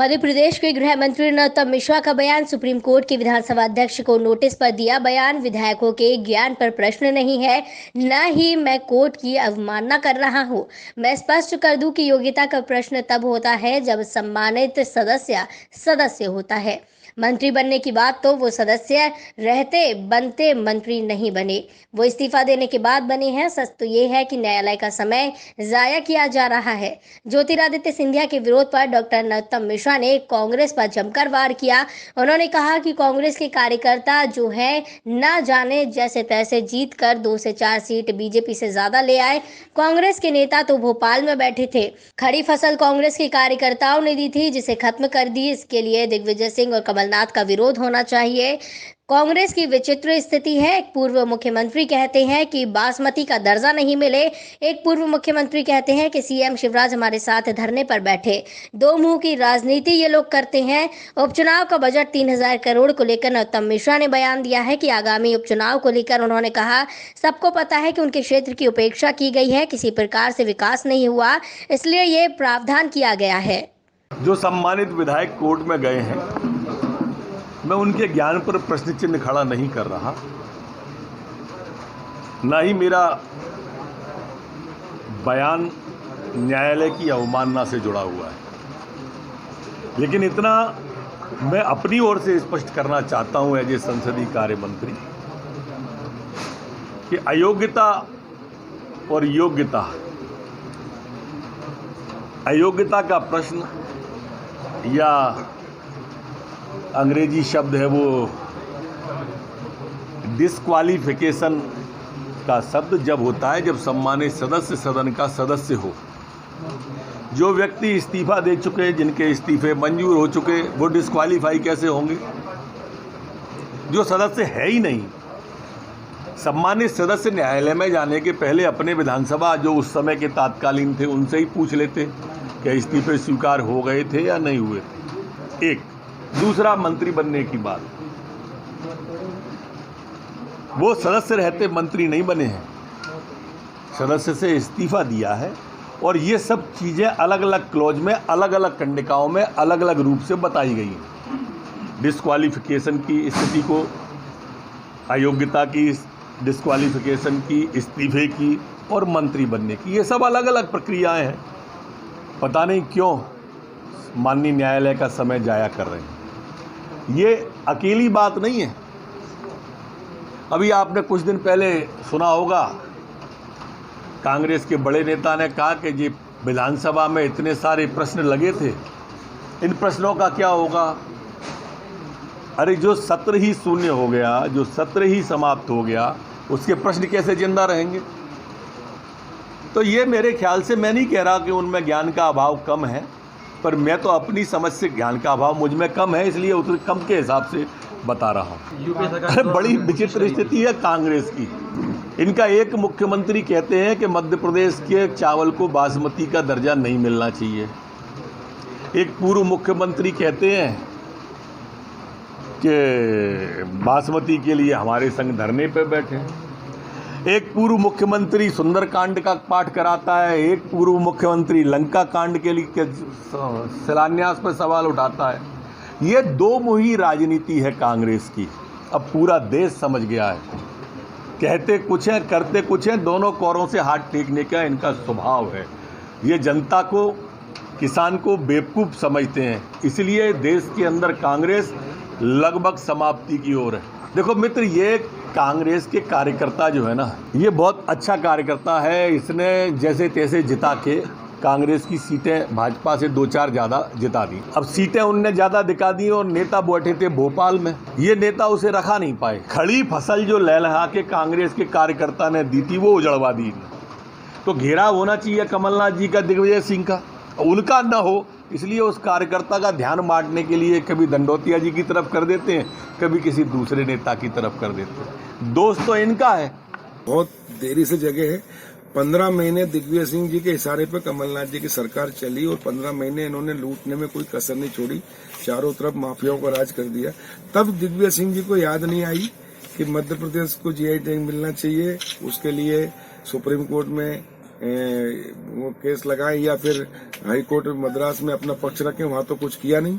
मध्य प्रदेश के गृह मंत्री नरोत्तम मिश्रा का बयान सुप्रीम कोर्ट के विधानसभा अध्यक्ष को नोटिस पर दिया। बयान विधायकों के ज्ञान पर प्रश्न नहीं है, न ही मैं कोर्ट की अवमानना कर रहा हूं। मैं स्पष्ट कर दूं कि योग्यता का प्रश्न तब होता है जब सम्मानित सदस्य होता है। मंत्री बनने की बात तो वो सदस्य रहते बनते मंत्री नहीं बने, वो इस्तीफा देने के बाद बने हैं। सच तो ये है कि न्यायालय का समय जाया किया जा रहा है। ज्योतिरादित्य सिंधिया के विरोध पर डॉक्टर नरोत्तम मिश्रा ने कांग्रेस पर जमकर वार किया। उन्होंने कहा कि कांग्रेस के कार्यकर्ता जो हैं न जाने जैसे तैसे जीत कर 2 से 4 सीट बीजेपी से ज्यादा ले आए। कांग्रेस के नेता तो भोपाल में बैठे थे। खड़ी फसल कांग्रेस के कार्यकर्ताओं ने दी थी, जिसे खत्म कर दी। इसके लिए दिग्विजय सिंह और कमलनाथ का विरोध होना चाहिए। कांग्रेस की विचित्र स्थिति है। एक पूर्व मुख्यमंत्री कहते हैं कि बासमती का दर्जा नहीं मिले। एक पूर्व मुख्यमंत्री कहते हैं कि सीएम शिवराज हमारे साथ धरने पर बैठे। दो मुंह की राजनीति ये लोग करते हैं। उपचुनाव का बजट 3000 करोड़ को लेकर नरोत्तम मिश्रा ने बयान दिया है कि आगामी उपचुनाव को लेकर उन्होंने कहा, सबको पता है कि उनके क्षेत्र की उपेक्षा की गई है, किसी प्रकार से विकास नहीं हुआ, इसलिए ये प्रावधान किया गया है। जो सम्मानित विधायक कोर्ट में गए हैं, मैं उनके ज्ञान पर प्रश्न चिन्ह खड़ा नहीं कर रहा, ना ही मेरा बयान न्यायालय की अवमानना से जुड़ा हुआ है। लेकिन इतना मैं अपनी ओर से स्पष्ट करना चाहता हूं एज ए संसदीय कार्य मंत्री कि अयोग्यता और योग्यता, अयोग्यता का प्रश्न या अंग्रेजी शब्द है वो डिस्क्वालिफिकेशन का शब्द जब होता है, जब सम्मानित सदस्य सदन का सदस्य हो। जो व्यक्ति इस्तीफा दे चुके, जिनके इस्तीफे मंजूर हो चुके, वो डिस्क्वालीफाई कैसे होंगे? जो सदस्य है ही नहीं। सम्मानित सदस्य न्यायालय में जाने के पहले अपने विधानसभा जो उस समय के तात्कालीन थे उनसे ही पूछ लेते कि इस्तीफे स्वीकार हो गए थे या नहीं हुए। एक दूसरा, मंत्री बनने की बात, वो सदस्य रहते मंत्री नहीं बने हैं, सदस्य से इस्तीफा दिया है। और ये सब चीज़ें अलग अलग क्लॉज में, अलग अलग कंडिकाओं में अलग अलग रूप से बताई गई हैं। डिस्क्वालिफिकेशन की स्थिति को, अयोग्यता की, डिस्क्वालिफिकेशन की, इस्तीफे की और मंत्री बनने की, ये सब अलग अलग प्रक्रियाएं हैं। पता नहीं क्यों माननीय न्यायालय का समय जाया कर रहे हैं। ये अकेली बात नहीं है। अभी आपने कुछ दिन पहले सुना होगा, कांग्रेस के बड़े नेता ने कहा कि जी विधानसभा में इतने सारे प्रश्न लगे थे, इन प्रश्नों का क्या होगा? अरे जो सत्र ही शून्य हो गया, जो सत्र ही समाप्त हो गया, उसके प्रश्न कैसे जिंदा रहेंगे? तो ये मेरे ख्याल से, मैं नहीं कह रहा कि उनमें ज्ञान का अभाव कम है, पर मैं तो अपनी समझ से ज्ञान का अभाव मुझ में कम है, इसलिए उतने कम के हिसाब से बता रहा हूँ। बड़ी विचित्र स्थिति है कांग्रेस की। इनका एक मुख्यमंत्री कहते हैं कि मध्य प्रदेश के चावल को बासमती का दर्जा नहीं मिलना चाहिए। एक पूर्व मुख्यमंत्री कहते हैं कि बासमती के लिए हमारे संग धरने पर बैठे। एक पूर्व मुख्यमंत्री सुंदरकांड का पाठ कराता है। एक पूर्व मुख्यमंत्री लंका कांड के लिए शिलान्यास पर सवाल उठाता है। ये दो मुही राजनीति है कांग्रेस की। अब पूरा देश समझ गया है, कहते कुछ है करते कुछ है, दोनों कोरों से हाथ टेकने का इनका स्वभाव है। ये जनता को, किसान को बेवकूफ़ समझते हैं, इसलिए देश के अंदर कांग्रेस लगभग समाप्ति की ओर है। देखो मित्र, ये कांग्रेस के कार्यकर्ता जो है ना, ये बहुत अच्छा कार्यकर्ता है। इसने जैसे तैसे जिता के कांग्रेस की सीटें भाजपा से 2-4 ज़्यादा जिता दी। अब सीटें उनने ज़्यादा दिखा दी और नेता बैठे थे भोपाल में, ये नेता उसे रखा नहीं पाए। खड़ी फसल जो लहलहा के कांग्रेस के कार्यकर्ता ने दी थी, वो उजड़वा दी। तो घेराव होना चाहिए कमलनाथ जी का, दिग्विजय सिंह का, उनका न हो, इसलिए उस कार्यकर्ता का ध्यान बांटने के लिए कभी दंडोतिया जी की तरफ कर देते हैं, कभी किसी दूसरे नेता की तरफ कर देते हैं। दोस्त तो इनका है। बहुत देरी से जगह है। 15 महीने दिग्विजय सिंह जी के इशारे पर कमलनाथ जी की सरकार चली और 15 महीने इन्होंने लूटने में कोई कसर नहीं छोड़ी, चारों तरफ माफियाओं का राज कर दिया। तब दिग्विजय सिंह जी को याद नहीं आई कि मध्य प्रदेश को जीआई टैग मिलना चाहिए। उसके लिए सुप्रीम कोर्ट में वो केस लगाएं या फिर हाई कोर्ट मद्रास में अपना पक्ष रखें, वहां तो कुछ किया नहीं।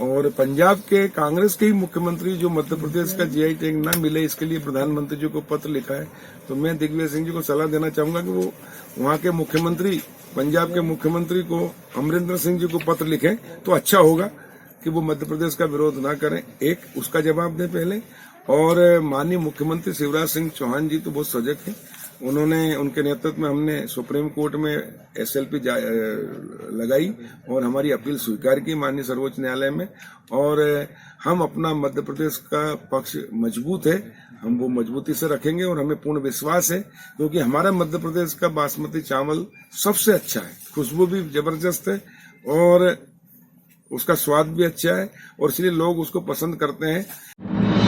और पंजाब के कांग्रेस के ही मुख्यमंत्री जो मध्य प्रदेश का जीआई टैग ना मिले, इसके लिए प्रधानमंत्री जी को पत्र लिखा है। तो मैं दिग्विजय सिंह जी को सलाह देना चाहूंगा कि वो वहां के मुख्यमंत्री, पंजाब के मुख्यमंत्री को, अमरिंदर सिंह जी को पत्र लिखें तो अच्छा होगा कि वो मध्य प्रदेश का विरोध ना करें। एक उसका जवाब दें पहले। और माननीय मुख्यमंत्री शिवराज सिंह चौहान जी तो बहुत सजग हैं। उनके नेतृत्व में हमने सुप्रीम कोर्ट में एसएलपी लगाई और हमारी अपील स्वीकार की माननीय सर्वोच्च न्यायालय में। और हम अपना मध्य प्रदेश का पक्ष मजबूत है, हम वो मजबूती से रखेंगे और हमें पूर्ण विश्वास है, क्योंकि हमारा मध्य प्रदेश का बासमती चावल सबसे अच्छा है, खुशबू भी जबरदस्त है और उसका स्वाद भी अच्छा है और इसलिए लोग उसको पसंद करते हैं।